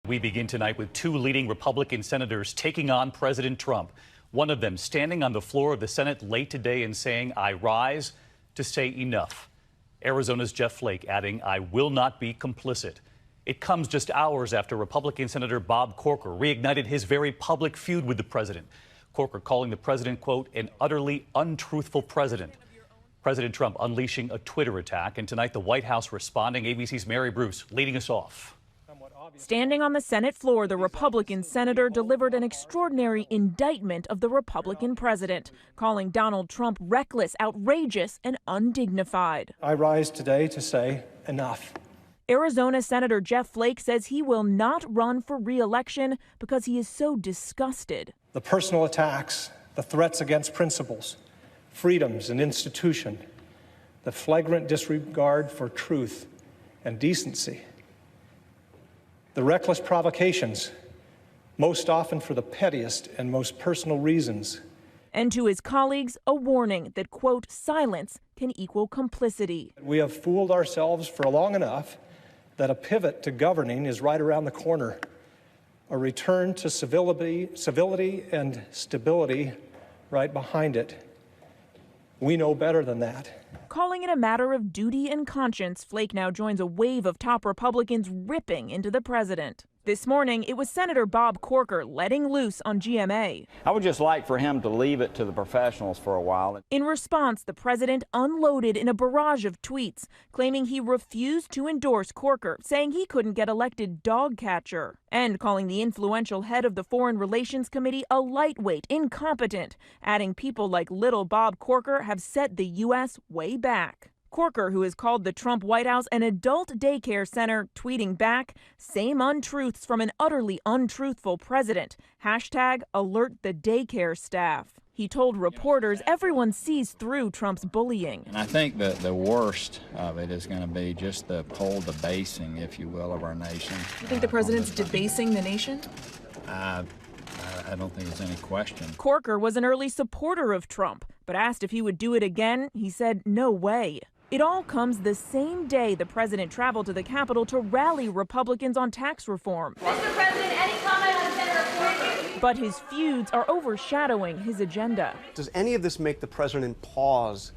We begin tonight with two leading Republican senators taking on President Trump. One of them standing on the floor of the Senate late today and saying, "I rise to say enough." Arizona's Jeff Flake adding, "I will not be complicit." It comes just hours after Republican Senator Bob Corker reignited his very public feud with the president. Corker calling the president, quote, "an utterly untruthful president." President Trump unleashing a Twitter attack, and tonight the White House responding. ABC's Mary Bruce leading us off. Standing on the Senate floor, the Republican senator delivered an extraordinary indictment of the Republican president, calling Donald Trump reckless, outrageous, and undignified. I rise today to say enough. Arizona Senator Jeff Flake says he will not run for re-election because he is so disgusted. The personal attacks, the threats against principles, freedoms and institution, the flagrant disregard for truth and decency, the reckless provocations, most often for the pettiest and most personal reasons. And to his colleagues, a warning that, quote, silence can equal complicity. We have fooled ourselves for long enough that a pivot to governing is right around the corner. A return to civility and stability right behind it. We know better than that. Calling it a matter of duty and conscience, Flake now joins a wave of top Republicans ripping into the president. This morning, it was Senator Bob Corker letting loose on GMA. I would just like for him to leave it to the professionals for a while. In response, the president unloaded in a barrage of tweets, claiming he refused to endorse Corker, saying he couldn't get elected dog catcher, and calling the influential head of the Foreign Relations Committee a lightweight, incompetent, adding people like little Bob Corker have set the U.S. way back. Corker, who has called the Trump White House an adult daycare center, tweeting back, same untruths from an utterly untruthful president. Hashtag alert the daycare staff. He told reporters everyone sees through Trump's bullying. And I think that the worst of it is going to be just the whole debasing, if you will, of our nation. You think the president's debasing the nation? I don't think there's any question. Corker was an early supporter of Trump, but asked if he would do it again, he said no way. It all comes the same day the president traveled to the Capitol to rally Republicans on tax reform. Mr. President, any comment on Senator Flake? But his feuds are overshadowing his agenda. Does any of this make the president pause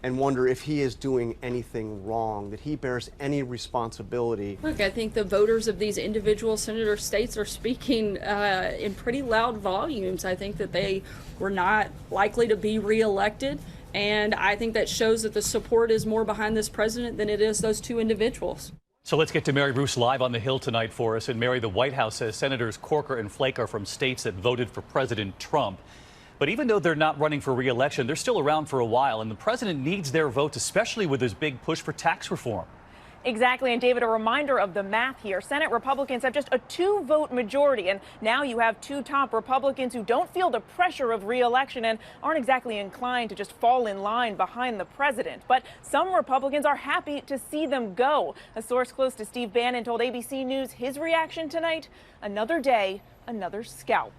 and wonder if he is doing anything wrong, that he bears any responsibility? Look, I think the voters of these individual senator states are speaking in pretty loud volumes. I think that they were not likely to be reelected. And I think that shows that the support is more behind this president than it is those two individuals. So let's get to Mary Bruce live on the Hill tonight for us. And Mary, the White House says Senators Corker and Flake are from states that voted for President Trump. But even though they're not running for re-election, they're still around for a while. And the president needs their votes, especially with his big push for tax reform. Exactly. And David, a reminder of the math here. Senate Republicans have just a 2-vote majority. And now you have two top Republicans who don't feel the pressure of re-election and aren't exactly inclined to just fall in line behind the president. But some Republicans are happy to see them go. A source close to Steve Bannon told ABC News his reaction tonight: another day, another scalp.